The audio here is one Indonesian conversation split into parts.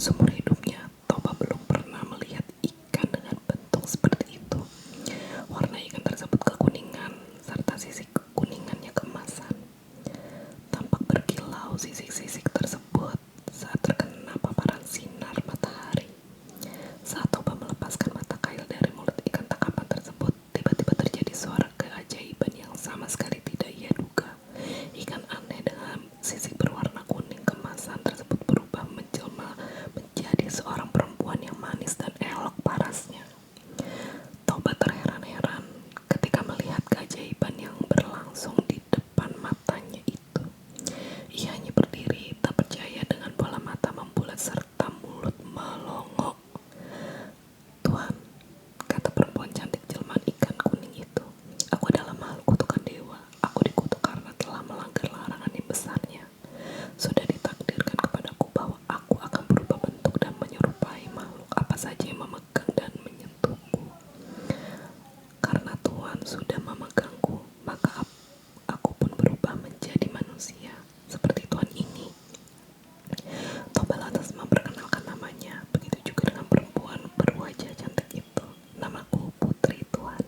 Seumur hidupnya, Toba belum pernah melihat ikan dengan bentuk seperti itu. Warna ikan tersebut kekuningan, serta sisik kekuningannya keemasan. Tampak berkilau sisik-sisik tersebut saat terkena paparan sinar matahari. Saat Toba melepaskan mata kail dari mulut ikan tangkapan tersebut, tiba-tiba terjadi suara keajaiban yang sama sekali tidak ia duga. Ikan aneh dengan sisik berwarna kuning kemasan tersebut berubah menjelma menjadi seorang perempuan yang manis dan elok parasnya. Toba terheran-heran ketika melihat keajaiban yang berlangsung di depan matanya itu. Ia hanya berdiri, tak percaya dengan bola mata membulat serta mulut melongo. "Tuhan," kata perempuan cantik jelmaan ikan kuning itu, "aku adalah makhluk kutukan dewa. Aku dikutuk karena telah melanggar larangan yang besarnya. Sudah ditakdirkan kepadaku bahwa aku akan berubah bentuk dan menyerupai makhluk apa saja yang memegang dan menyentuhku. Karena Tuhan sudah memegangku, maka aku pun berubah menjadi manusia seperti Tuhan ini." Toba lantas memperkenalkan namanya, begitu juga dengan perempuan berwajah cantik itu. "Namaku Putri, Tuhan."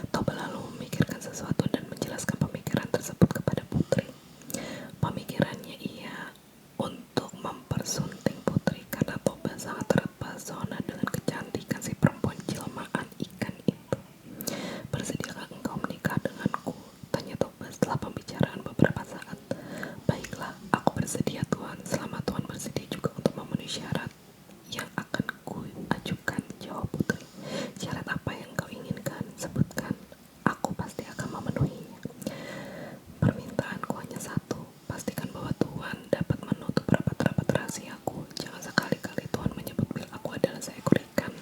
Toba lalu memikirkan sesuatu dan menjelaskan pemikiran tersebut kepada Putri. Pemikirannya ia untuk mempersunting Putri karena Toba sangat terpesona dengan kecantikan si perempuan jelmaan ikan itu. "Bersediakah engkau menikah denganku?" tanya Toba setelah pembicaraan beberapa saat. "Baiklah, aku bersedia Tuhan, selama Tuhan bersedia juga untuk memenuhi syarat yang akan kuajukan," jawab Putri. "Syarat apa yang kau inginkan? Sebutkan, aku pasti akan memenuhinya." "Permintaanku hanya satu, pastikan bahwa Tuhan dapat menutup rapat-rapat rahasiaku. Jangan sekali-kali Tuhan menyebut bila aku adalah seekor ikan.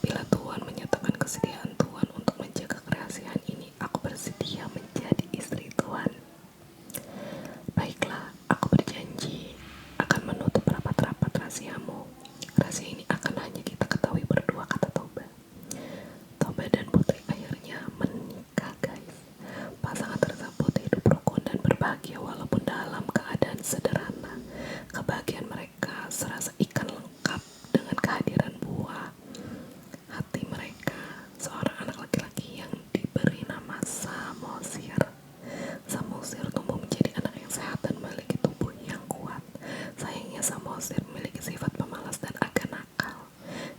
Bila Tuhan menyatakan kesediaan Tuhan untuk menjaga kerahasiaan ini, aku bersedia menjadi istri Tuhan." "Baiklah, aku berjanji akan menutup rapat-rapat rahasiamu. Rahasia ini akan hanya kita ketahui berdua," kata Toba. Toba dan Putri akhirnya menikah, guys. Pasangan tersebut hidup rukun dan berbahagia walaupun dalam keadaan sederhana. Kebahagiaan mereka serasa ikan lengkap dengan kehadiran buah hati mereka, seorang anak laki-laki yang diberi nama Samosir. Samosir tumbuh menjadi anak yang sehat dan memiliki tubuh yang kuat. Sayangnya Samosir memiliki sifat pemalas dan agak nakal.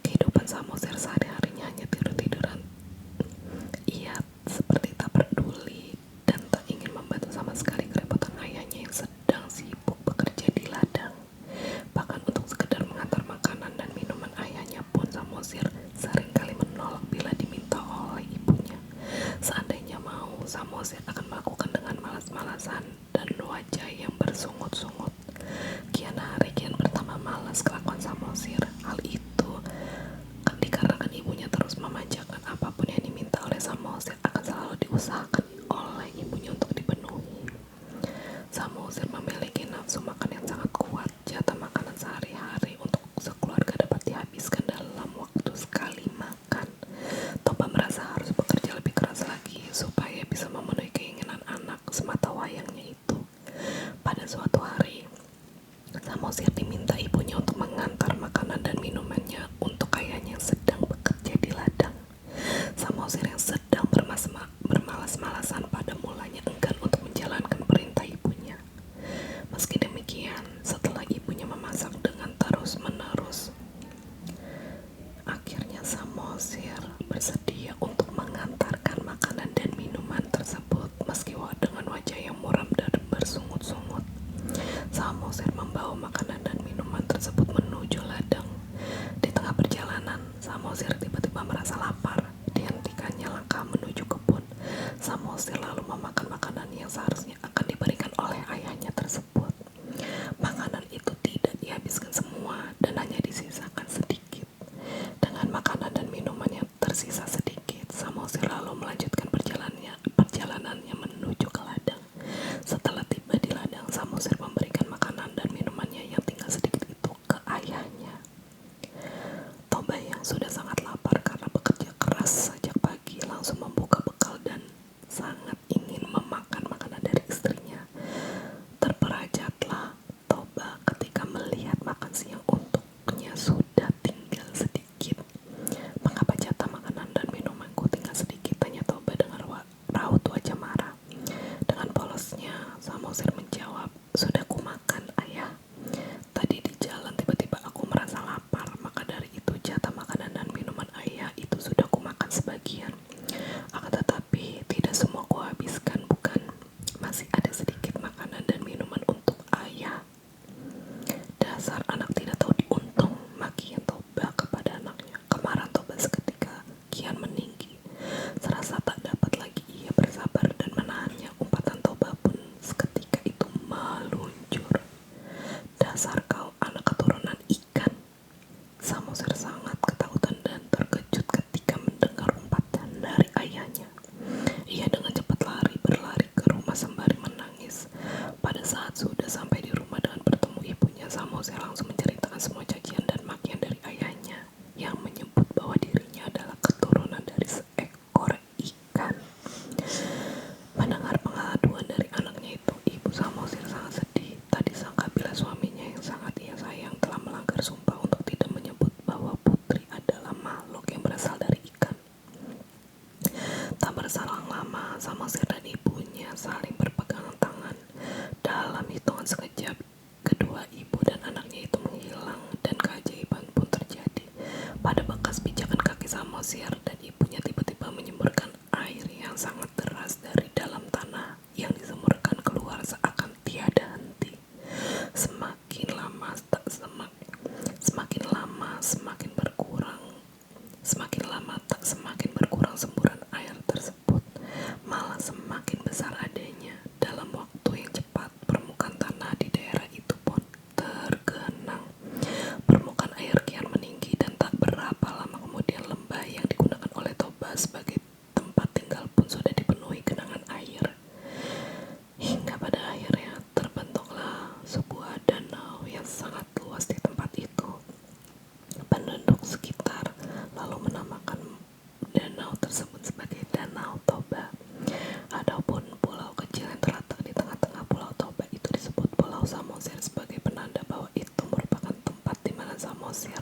Kehidupan Samosir sehari-harinya hanya tidur-tiduran. Ia seperti tak peduli dan tak ingin membantu sama sekali kerepotan ayahnya yang sedang sibuk bekerja di ladang. Bahkan untuk sekedar mengantar makanan dan minuman ayahnya pun Samosir seringkali menolak bila diminta oleh ibunya. Seandainya mau, Samosir akan melakukan dengan malas-malasan dan wajah yang bersungut-sungut. Kian hari kian bertambah malas kelakuan Samosir. Hal itu dikarenakan ibunya terus memanjakan. Apapun yang diminta oleh Samosir akan selalu diusahakan oleh ibunya untuk dipenuhi. Samosir memiliki nafsu makan yang sangat kuat. Jatah makanan sehari-hari untuk sekeluarga dapat dihabiskan dalam waktu sekali makan. Toba merasa harus bekerja lebih keras lagi supaya bisa memenuhi keinginan anak semata wayangnya itu. Pada suatu hari, Samosir diminta ibunya untuk mengantar makanan dan minumannya untuk ayahnya yang sedang bekerja di ladang. Samosir yang sedang bermalas-malasan pada mulanya enggan untuk menjalankan perintah ibunya. Meski demikian, setelah ibunya memasak dengan terus-menerus, akhirnya Samosir bersedia untuk mengantarkan makanan dan minuman tersebut. Meski dengan wajah yang muram dan bersungut-sungut, Samosir membawa makanan dan minuman tersebut menuju ladang. Di tengah perjalanan menceritakan semua cacian dan makian dari ayahnya yang menyebut bahwa dirinya adalah keturunan dari seekor ikan. Mendengar pengaduan dari anaknya itu, Ibu Samosir sangat sedih. Tak disangka bila suaminya yang sangat ia sayang telah melanggar sumpah untuk tidak menyebut bahwa putri adalah makhluk yang berasal dari ikan. Tak berselang lama, Samosir dan ibunya saling berpegangan tangan. Dalam hitungan sekejap, kedua ibu dan anaknya itu menghilang dan keajaiban pun terjadi. Pada bekas pijakan kaki Samosir dan ibunya tiba-tiba menyemburkan air yang sangat deras dari dalam tanah yang disemburkan keluar seakan tiada henti. Semakin lama semakin berkurang. Semakin lama tak semakin berkurang semburan air tersebut, malah semakin besar adanya. Dalam waktu yang cepat, permukaan tanah di daerah itu pun tergenang. Permukaan air kian meninggi dan tak berapa lama kemudian lembah yang digunakan oleh Toba sebagai tempat tinggal pun sudah dipenuhi genangan air. Hingga pada akhirnya terbentuklah sebuah danau yang sangat luas di tempat itu. Penduduk sekitar lalu menamakan danau tersebut sebagai Danau Toba. Adapun pulau kecil yang terletak di tengah-tengah Pulau Toba itu disebut Pulau Samosir sebagai penanda bahwa itu merupakan tempat di mana Samosir